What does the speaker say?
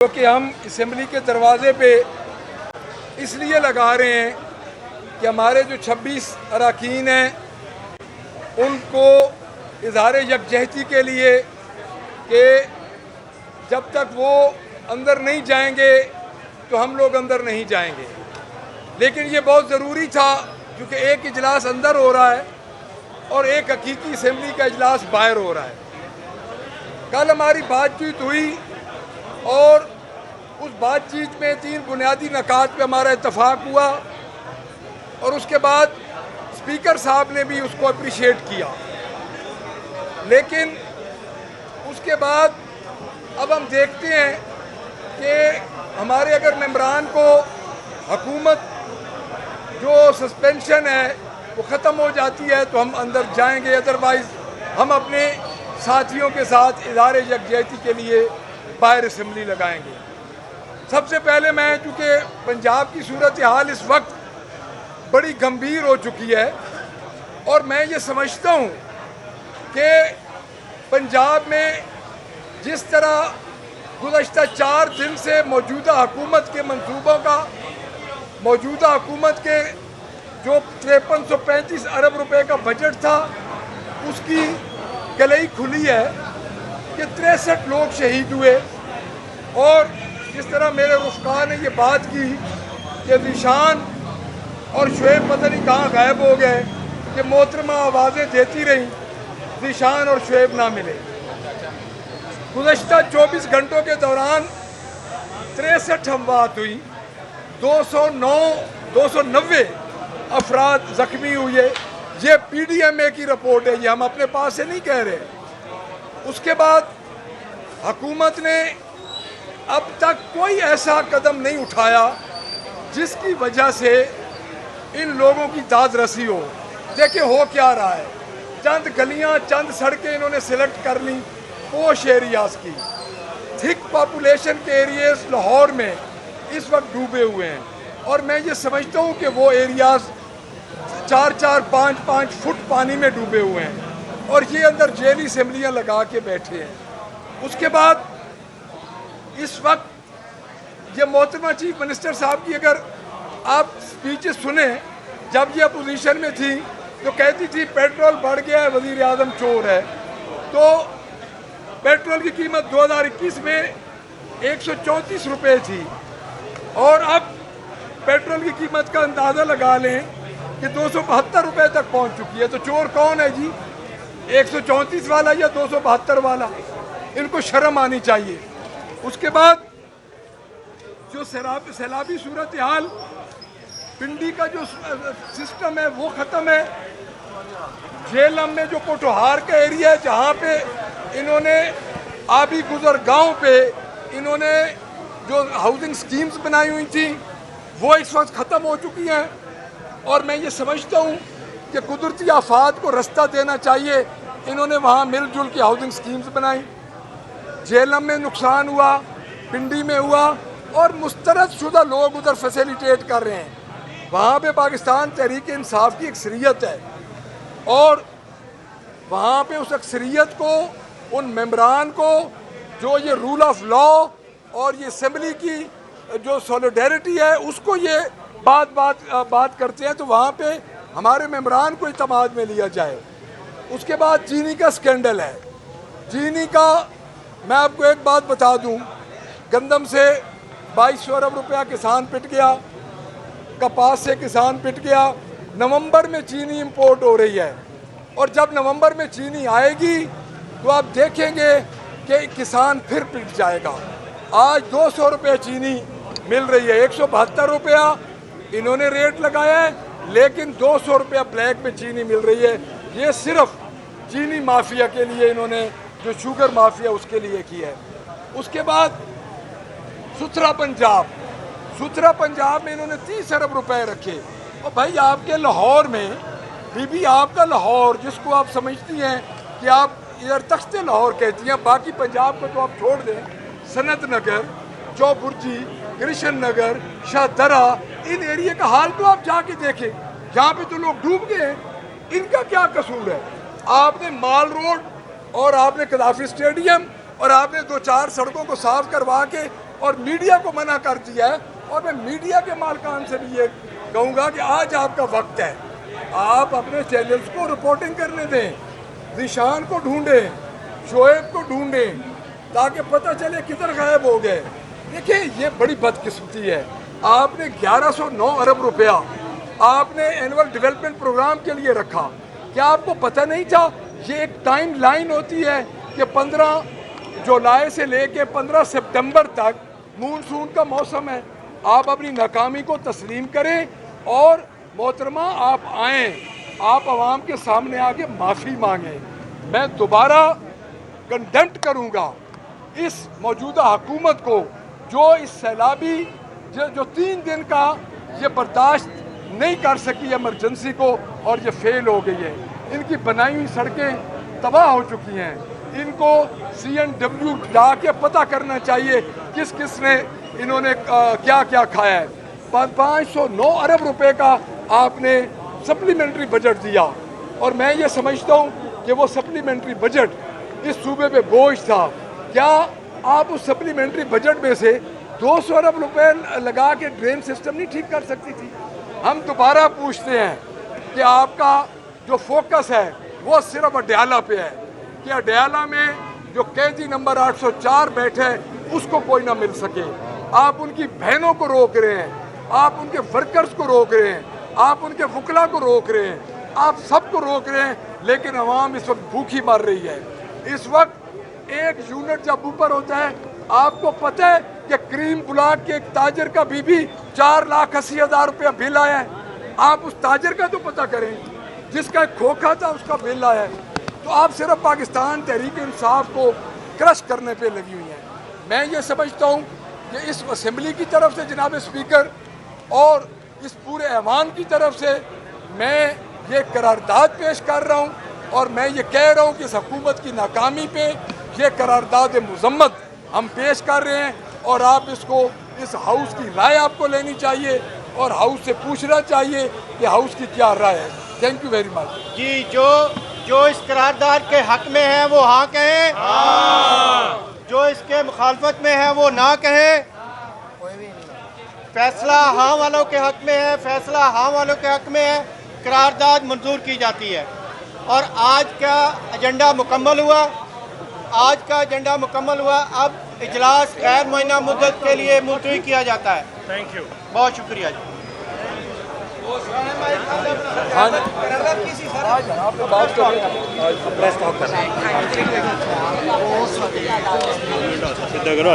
کہ ہم اسمبلی کے دروازے پہ اس لیے لگا رہے ہیں کہ ہمارے جو 26 اراکین ہیں ان کو اظہار یکجہتی کے لیے کہ جب تک وہ اندر نہیں جائیں گے تو ہم لوگ اندر نہیں جائیں گے، لیکن یہ بہت ضروری تھا کیونکہ ایک اجلاس اندر ہو رہا ہے اور ایک حقیقی اسمبلی کا اجلاس باہر ہو رہا ہے۔ کل ہماری بات چیت ہوئی اور اس بات چیت میں 3 بنیادی نکات پہ ہمارا اتفاق ہوا اور اس کے بعد اسپیکر صاحب نے بھی اس کو اپریشیٹ کیا، لیکن اس کے بعد اب ہم دیکھتے ہیں کہ ہمارے اگر ممبران کو حکومت جو سسپینشن ہے وہ ختم ہو جاتی ہے تو ہم اندر جائیں گے، ادروائز ہم اپنے ساتھیوں کے ساتھ اظہار یکجہتی کے لیے باہر اسمبلی لگائیں گے۔ سب سے پہلے میں چونکہ پنجاب کی صورتحال اس وقت بڑی گمبھیر ہو چکی ہے اور میں یہ سمجھتا ہوں کہ پنجاب میں جس طرح گزشتہ 4 دن سے موجودہ حکومت کے منصوبوں کا، موجودہ حکومت کے جو 5335 ارب روپے کا بجٹ تھا اس کی کلئی کھلی ہے کہ 63 لوگ شہید ہوئے، اور جس طرح میرے رفقا نے یہ بات کی کہ ذیشان اور شعیب پتہ نہیں کہاں غائب ہو گئے، کہ محترمہ آوازیں دیتی رہیں، ذیشان اور شعیب نہ ملے۔ گزشتہ 24 گھنٹوں کے دوران 63 اموات ہوئی، 290 افراد زخمی ہوئے۔ یہ پی ڈی ایم اے کی رپورٹ ہے، یہ ہم اپنے پاس سے نہیں کہہ رہے۔ اس کے بعد حکومت نے اب تک کوئی ایسا قدم نہیں اٹھایا جس کی وجہ سے ان لوگوں کی داد رسی ہو۔ دیکھیں ہو کیا رہا ہے، چند گلیاں، چند سڑکیں انہوں نے سلیکٹ کر لیں پوش ایریاز کی۔ تھک پاپولیشن کے ایریاز لاہور میں اس وقت ڈوبے ہوئے ہیں، اور میں یہ سمجھتا ہوں کہ وہ ایریاز 4-4 5-5 فٹ پانی میں ڈوبے ہوئے ہیں، اور یہ اندر جیلی اسمبلیاں لگا کے بیٹھے ہیں۔ اس کے بعد اس وقت یہ محترمہ چیف منسٹر صاحب کی اگر آپ سپیچز سنیں، جب یہ اپوزیشن میں تھی تو کہتی تھی پیٹرول بڑھ گیا ہے، وزیر اعظم چور ہے۔ تو پیٹرول کی قیمت 2021 میں 134 روپے تھی، اور اب پیٹرول کی قیمت کا اندازہ لگا لیں کہ 272 روپے تک پہنچ چکی ہے۔ تو چور کون ہے جی، 134 والا یا 272 والا؟ ان کو شرم آنی چاہیے۔ اس کے بعد جو سیلابی صورتحال، پنڈی کا جو سسٹم ہے وہ ختم ہے۔ جہلم میں جو کوٹوہار کا ایریا ہے جہاں پہ انہوں نے آبی گزرگاہوں پہ انہوں نے جو ہاؤسنگ سکیمز بنائی ہوئی تھیں وہ اس وقت ختم ہو چکی ہیں، اور میں یہ سمجھتا ہوں کہ قدرتی آفات کو رستہ دینا چاہیے۔ انہوں نے وہاں مل جل کے ہاؤسنگ سکیمز بنائیں، جہلم میں نقصان ہوا، پنڈی میں ہوا، اور مسترد شدہ لوگ ادھر فیسیلیٹیٹ کر رہے ہیں۔ وہاں پہ پاکستان تحریک انصاف کی اکثریت ہے، اور وہاں پہ اس اکثریت کو، ان ممبران کو جو یہ رول آف لا اور یہ اسمبلی کی جو سولیڈیرٹی ہے اس کو یہ بات کرتے ہیں، تو وہاں پہ ہمارے ممبران کو اعتماد میں لیا جائے۔ اس کے بعد چینی کا سکینڈل ہے۔ چینی کا میں آپ کو ایک بات بتا دوں، گندم سے 2200 ارب روپیہ کسان پٹ گیا، کپاس سے کسان پٹ گیا۔ نومبر میں چینی امپورٹ ہو رہی ہے، اور جب نومبر میں چینی آئے گی تو آپ دیکھیں گے کہ کسان پھر پٹ جائے گا۔ آج 200 روپے چینی مل رہی ہے، 172 روپیہ انہوں نے ریٹ لگایا ہے، لیکن 200 روپیہ بلیک میں چینی مل رہی ہے۔ یہ صرف چینی مافیا کے لیے انہوں نے، جو شوگر مافیا اس کے لیے کی ہے۔ اس کے بعد ستھرا پنجاب میں انہوں نے 30 ارب روپے رکھے۔ اور بھائی آپ کے لاہور میں، آپ کا لاہور جس کو آپ سمجھتی ہیں کہ آپ ادھر تخت لاہور کہتی ہیں، باقی پنجاب کو تو آپ چھوڑ دیں، سنت نگر، چوبرجی، کرشن نگر، شاہ درہ، ان ایریا کا حال تو آپ جا کے دیکھیں، یہاں پہ تو لوگ ڈوب گئے ہیں۔ ان کا کیا قصور ہے؟ آپ نے مال روڈ اور آپ نے قذافی اسٹیڈیم اور آپ نے 2-4 سڑکوں کو صاف کروا کے اور میڈیا کو منع کر دیا ہے. اور میں میڈیا کے مالکان سے بھی یہ کہوں گا کہ آج آپ کا وقت ہے, آپ اپنے چینلز کو رپورٹنگ کرنے دیں, ذیشان کو ڈھونڈیں, شعیب کو ڈھونڈیں, تاکہ پتہ چلے کدھر غائب ہو گئے. دیکھیں یہ بڑی بدقسمتی ہے, آپ نے 1109 ارب روپیہ آپ نے اینول ڈیولپمنٹ پروگرام کے لیے رکھا. کیا آپ کو پتہ نہیں تھا یہ ایک ٹائم لائن ہوتی ہے کہ 15 جولائی سے لے کے 15 سپٹمبر تک مونسون کا موسم ہے. آپ اپنی ناکامی کو تسلیم کریں اور محترمہ آپ آئیں, آپ عوام کے سامنے آ کے معافی مانگیں. میں دوبارہ کنڈمٹ کروں گا اس موجودہ حکومت کو جو اس سیلابی جو 3 دن کا یہ برداشت نہیں کر سکی ایمرجنسی کو اور یہ فیل ہو گئی ہے. ان کی بنائی ہوئی سڑکیں تباہ ہو چکی ہیں. ان کو CNW جا کے پتہ کرنا چاہیے کس کس نے انہوں نے کیا کیا کھایا ہے. 509 ارب روپے کا آپ نے سپلیمنٹری بجٹ دیا, اور میں یہ سمجھتا ہوں کہ وہ سپلیمنٹری بجٹ اس صوبے پہ بوجھ تھا. کیا آپ اس سپلیمنٹری بجٹ میں سے 200 ارب روپے لگا کے ڈرین سسٹم نہیں ٹھیک کر سکتی تھی؟ ہم دوبارہ پوچھتے ہیں کہ آپ کا جو فوکس ہے وہ صرف اڈیالہ پہ ہے کہ اڈیالہ میں جو قیدی نمبر 804 بیٹھے اس کو کوئی نہ مل سکے. آپ ان کی بہنوں کو روک رہے ہیں, آپ ان کے ورکرز کو روک رہے ہیں, آپ ان کے وکلا کو روک رہے ہیں, آپ سب کو روک رہے ہیں, لیکن عوام اس وقت بھوکی مر رہی ہے. اس وقت ایک یونٹ جب اوپر ہوتا ہے, آپ کو پتہ ہے کہ کریم بلاک کے ایک تاجر کا بی 4,80,000 روپیہ بل آیا ہے. آپ اس تاجر کا تو پتہ کریں جس کا ایک کھوکھا تھا اس کا بل آیا ہے. تو آپ صرف پاکستان تحریک انصاف کو کرش کرنے پہ لگی ہوئی ہیں. میں یہ سمجھتا ہوں کہ اس اسمبلی کی طرف سے جناب اسپیکر اور اس پورے ایوان کی طرف سے میں یہ قرارداد پیش کر رہا ہوں, اور میں یہ کہہ رہا ہوں کہ اس حکومت کی ناکامی پہ یہ قرارداد مذمت ہم پیش کر رہے ہیں, اور آپ اس کو اس ہاؤس کی رائے آپ کو لینی چاہیے اور ہاؤس سے پوچھنا چاہیے کہ ہاؤس کی کیا رائے ہے. Thank you very much. جی جو اس قرارداد کے حق میں ہیں وہ ہاں کہیں, جو اس کے مخالفت میں ہیں وہ نہ کہیں. فیصلہ ہاں والوں کے حق میں ہے, فیصلہ ہاں والوں کے حق میں ہے, قرارداد منظور کی جاتی ہے. اور آج کا ایجنڈا مکمل ہوا, آج کا ایجنڈا مکمل ہوا. اب اجلاس غیر معینہ مدت کے لیے ملتوی کیا جاتا ہے. Thank you. بہت شکریہ جی. سیدھا کرو,